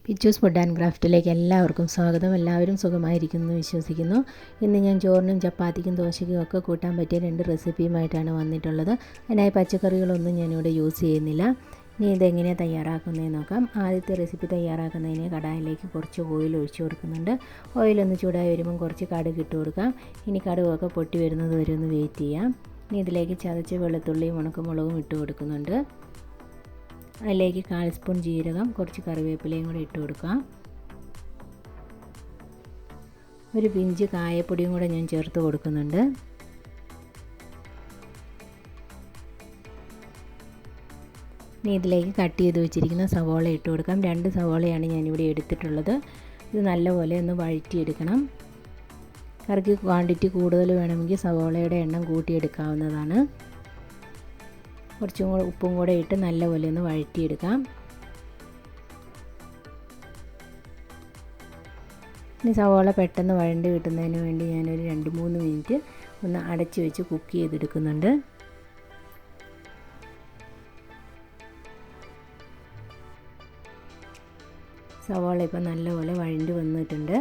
പിച്ചൂസ് food and ക്രാഫ്റ്റിലേക്ക് എല്ലാവർക്കും സ്വാഗതം. എല്ലാവരും സുഖമായിരിക്കുന്നു വിശ്വസിക്കുന്നു. ഇന്ന് ഞാൻ ചോറിനും ചപ്പാത്തിക്കും ദോശയ്ക്കും ഒക്കെ കൂട്ടാൻ പറ്റിയ 2 റെസിപ്പിയുമായിട്ടാണ് വന്നിട്ടുള്ളത്. അതിനായി പച്ചക്കറികളൊന്നും ഞാനിവിടെ യൂസ് ചെയ്യുന്നില്ല. ഇനി ഇതെങ്ങനെയാണ് തയ്യാറാക്കുന്നതെന്ന് നോക്കാം. ആദ്യത്തെ റെസിപ്പി തയ്യാറാക്കുന്നതിന് കടായിലേക്ക് കുറച്ച് ഓയിൽ ഒഴിച്ചു കൊടുക്കുന്നുണ്ട്. ഓയിലൊന്ന് ചൂടായി വരുമ്പം കുറച്ച് കടുക് ഇട്ട് കൊടുക്കാം. ഇനി കടുകൊക്കെ പൊട്ടി വരുന്നത് വരെ ഒന്ന് വെയിറ്റ് ചെയ്യാം. ഇനി ഇതിലേക്ക് ചതച്ച വെളുത്തുള്ളിയും ഉണക്കമുളകും ഇട്ട് കൊടുക്കുന്നുണ്ട്. അതിലേക്ക് 1/4 സ്പൂൺ ജീരകം, കുറച്ച് കറിവേപ്പിലയും കൂടി ഇട്ട് കൊടുക്കാം. ഒരു പിഞ്ച് കായപ്പൊടിയും കൂടെ ഞാൻ ചേർത്ത് കൊടുക്കുന്നുണ്ട്. ഇനി ഇതിലേക്ക് കട്ട് ചെയ്ത് വെച്ചിരിക്കുന്ന സവോള ഇട്ട് കൊടുക്കാം. 2 സവോളയാണ് ഞാനിവിടെ എടുത്തിട്ടുള്ളത്. ഇത് നല്ലപോലെ ഒന്ന് വഴറ്റിയെടുക്കണം. കറിക്ക് ക്വാണ്ടിറ്റി കൂടുതൽ വേണമെങ്കിൽ സവോളയുടെ എണ്ണം കൂട്ടിയെടുക്കാവുന്നതാണ്. കുറച്ചും കൂടെ ഉപ്പും കൂടെ ഇട്ട് നല്ലപോലെ ഒന്ന് വഴറ്റിയെടുക്കാം. ഇനി സവോള പെട്ടെന്ന് വഴണ്ട് കിട്ടുന്നതിന് വേണ്ടി ഞാനൊരു 2-3 മിനിറ്റ് ഒന്ന് അടച്ച് വെച്ച് കുക്ക് ചെയ്തെടുക്കുന്നുണ്ട്. സവോള ഇപ്പോൾ നല്ലപോലെ വഴണ്ട് വന്നിട്ടുണ്ട്.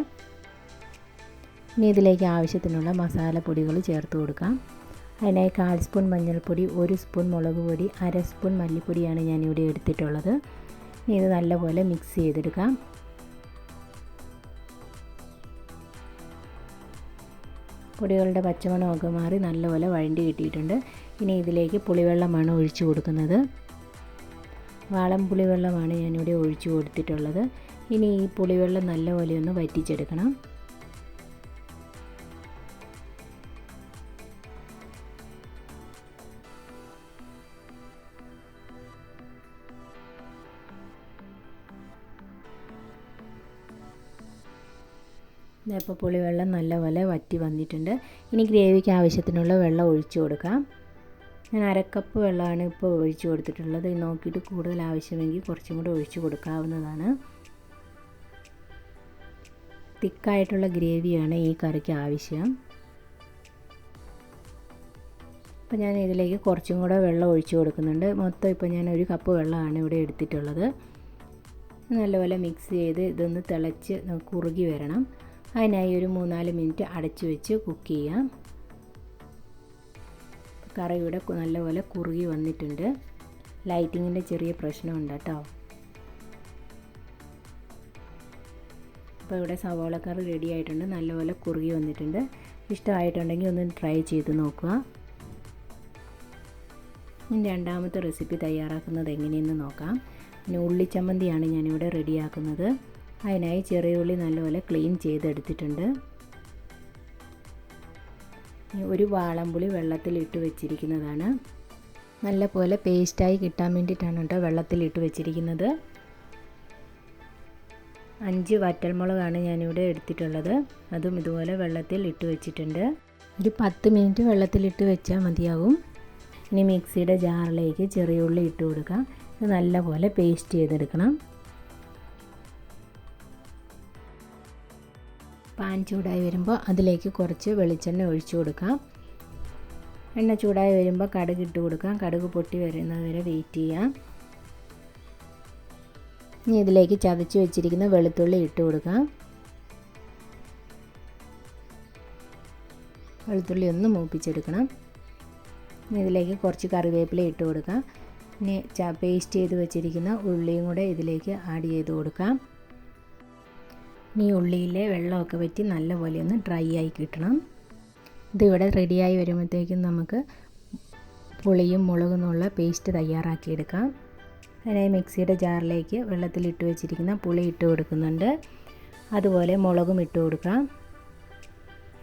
ഇനി ഇതിലേക്ക് ആവശ്യത്തിനുള്ള മസാലപ്പൊടികൾ ചേർത്ത് കൊടുക്കാം. അതിനായി 1/4 സ്പൂൺ മഞ്ഞൾപ്പൊടി, 1 സ്പൂൺ മുളക് പൊടി, 1/2 സ്പൂൺ മല്ലിപ്പൊടിയാണ് ഞാനിവിടെ എടുത്തിട്ടുള്ളത്. ഇനി ഇത് നല്ലപോലെ മിക്സ് ചെയ്തെടുക്കാം. പൊടികളുടെ പച്ചമണമൊക്കെ മാറി നല്ലപോലെ വഴണ്ടി കിട്ടിയിട്ടുണ്ട്. ഇനി ഇതിലേക്ക് പുളിവെള്ളമാണ് ഒഴിച്ചു കൊടുക്കുന്നത്. വാളം പുളിവെള്ളമാണ് ഞാനിവിടെ ഒഴിച്ചു കൊടുത്തിട്ടുള്ളത്. ഇനി ഈ പുളിവെള്ളം നല്ലപോലെ ഒന്ന് വറ്റിച്ചെടുക്കണം. ഇപ്പോൾ പുളിവെള്ളം നല്ലപോലെ വറ്റി വന്നിട്ടുണ്ട്. ഇനി ഗ്രേവിക്ക് ആവശ്യത്തിനുള്ള വെള്ളം ഒഴിച്ചു കൊടുക്കാം. ഞാൻ 1/2 കപ്പ് വെള്ളമാണ് ഇപ്പോൾ ഒഴിച്ചു കൊടുത്തിട്ടുള്ളത്. നോക്കിയിട്ട് കൂടുതൽ ആവശ്യമെങ്കിൽ കുറച്ചും കൂടെ ഒഴിച്ചു കൊടുക്കാവുന്നതാണ്. തിക്കായിട്ടുള്ള ഗ്രേവിയാണ് ഈ കറിക്ക് ആവശ്യം. അപ്പോൾ ഞാൻ ഇതിലേക്ക് കുറച്ചും കൂടെ വെള്ളം ഒഴിച്ചു കൊടുക്കുന്നുണ്ട്. മൊത്തം ഇപ്പോൾ ഞാൻ 1 കപ്പ് വെള്ളമാണ് ഇവിടെ എടുത്തിട്ടുള്ളത്. നല്ലപോലെ മിക്സ് ചെയ്ത് ഇതൊന്ന് തിളച്ച് കുറുകി വരണം. അതിനായി ഒരു 3-4 മിനിറ്റ് അടച്ചു വെച്ച് കുക്ക് ചെയ്യാം. കറി ഇവിടെ നല്ലപോലെ കുറുകി വന്നിട്ടുണ്ട്. ലൈറ്റിങ്ങിൻ്റെ ചെറിയ പ്രശ്നമുണ്ട് കേട്ടോ. അപ്പോൾ ഇവിടെ സവോള കറി റെഡി ആയിട്ടുണ്ട്. നല്ലപോലെ കുറുകി വന്നിട്ടുണ്ട്. ഇഷ്ടമായിട്ടുണ്ടെങ്കിൽ ഒന്ന് ട്രൈ ചെയ്ത് നോക്കുക. ഇനി രണ്ടാമത്തെ റെസിപ്പി തയ്യാറാക്കുന്നത് എങ്ങനെയെന്ന് നോക്കാം. പിന്നെ ഉള്ളിച്ചമ്മന്തിയാണ് ഞാനിവിടെ റെഡിയാക്കുന്നത്. അതിനായി ചെറിയ ഉള്ളി നല്ലപോലെ ക്ലീൻ ചെയ്തെടുത്തിട്ടുണ്ട്. ഒരു വാളംപുളി വെള്ളത്തിലിട്ട് വെച്ചിരിക്കുന്നതാണ്. നല്ലപോലെ പേസ്റ്റായി കിട്ടാൻ വേണ്ടിയിട്ടാണ് കേട്ടോ വെള്ളത്തിലിട്ട് വെച്ചിരിക്കുന്നത്. 5 വറ്റൽമുളകാണ് ഞാനിവിടെ എടുത്തിട്ടുള്ളത്. അതും ഇതുപോലെ വെള്ളത്തിൽ ഇട്ട് വെച്ചിട്ടുണ്ട്. ഒരു 10 മിനിറ്റ് വെള്ളത്തിലിട്ട് വെച്ചാൽ മതിയാകും. ഇനി മിക്സിയുടെ ജാറിലേക്ക് ചെറിയ ഉള്ളി ഇട്ട് കൊടുക്കാം. ഇത് നല്ലപോലെ പേസ്റ്റ് ചെയ്തെടുക്കണം. പാൻ ചൂടായി വരുമ്പോൾ അതിലേക്ക് കുറച്ച് വെളിച്ചെണ്ണ ഒഴിച്ചു കൊടുക്കാം. എണ്ണ ചൂടായി വരുമ്പോൾ കടുക് ഇട്ട് കൊടുക്കാം. കടുക് പൊട്ടി വരുന്നത് വരെ വെയിറ്റ് ചെയ്യാം. ഇനി ഇതിലേക്ക് ചതച്ച് വെച്ചിരിക്കുന്ന വെളുത്തുള്ളി ഇട്ട് കൊടുക്കാം. വെളുത്തുള്ളി ഒന്ന് മൂപ്പിച്ചെടുക്കണം. ഇനി ഇതിലേക്ക് കുറച്ച് കറിവേപ്പില ഇട്ട് കൊടുക്കാം. ഇനി പേസ്റ്റ് ചെയ്ത് വെച്ചിരിക്കുന്ന ഉള്ളിയും കൂടെ ഇതിലേക്ക് ആഡ് ചെയ്ത് കൊടുക്കാം. ഈ ഉള്ളിയിലെ വെള്ളമൊക്കെ വറ്റി നല്ലപോലെ ഒന്ന് ഡ്രൈ ആയി കിട്ടണം. ഇതിവിടെ റെഡിയായി വരുമ്പോഴത്തേക്കും നമുക്ക് പുളിയും മുളകുമുള്ള പേസ്റ്റ് തയ്യാറാക്കിയെടുക്കാം. അതിനായി മിക്സിയുടെ ജാറിലേക്ക് വെള്ളത്തിലിട്ട് വെച്ചിരിക്കുന്ന പുളി ഇട്ട് കൊടുക്കുന്നുണ്ട്. അതുപോലെ മുളകും ഇട്ട് കൊടുക്കാം.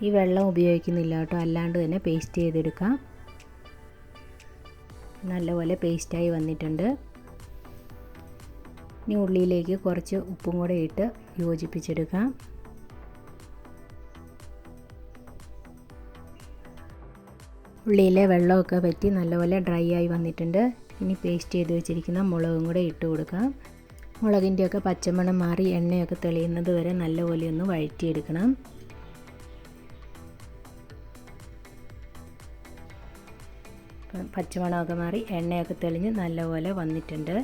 ഈ വെള്ളം ഉപയോഗിക്കുന്നില്ല കേട്ടോ, അല്ലാണ്ട് തന്നെ പേസ്റ്റ് ചെയ്തെടുക്കാം. നല്ലപോലെ പേസ്റ്റായി വന്നിട്ടുണ്ട്. ഇനി ഉള്ളിയിലേക്ക് കുറച്ച് ഉപ്പും കൂടെ ഇട്ട് യോജിപ്പിച്ചെടുക്കാം. ഉള്ളിയിലെ വെള്ളമൊക്കെ വറ്റി നല്ലപോലെ ഡ്രൈ ആയി വന്നിട്ടുണ്ട്. ഇനി പേസ്റ്റ് ചെയ്ത് വെച്ചിരിക്കുന്ന മുളകും കൂടെ ഇട്ട് കൊടുക്കാം. മുളകിൻ്റെയൊക്കെ പച്ചമണം മാറി എണ്ണയൊക്കെ തെളിയുന്നത് വരെ നല്ലപോലെ ഒന്ന് വഴറ്റിയെടുക്കണം. പച്ചമണമൊക്കെ മാറി എണ്ണയൊക്കെ തെളിഞ്ഞ് നല്ലപോലെ വന്നിട്ടുണ്ട്.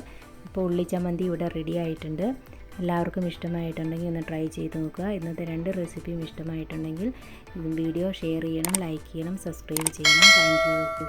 ഇപ്പോൾ ഉള്ളിച്ചമ്മന്തി ഇവിടെ റെഡി ആയിട്ടുണ്ട്. എല്ലാവർക്കും ഇഷ്ടമായിട്ടുണ്ടെങ്കിൽ ഒന്ന് ട്രൈ ചെയ്ത് നോക്കുക. ഇന്നത്തെ 2 റെസിപ്പിയും ഇഷ്ടമായിട്ടുണ്ടെങ്കിൽ വീഡിയോ ഷെയർ ചെയ്യണം, ലൈക്ക് ചെയ്യണം, സബ്സ്ക്രൈബ് ചെയ്യണം. Thank you.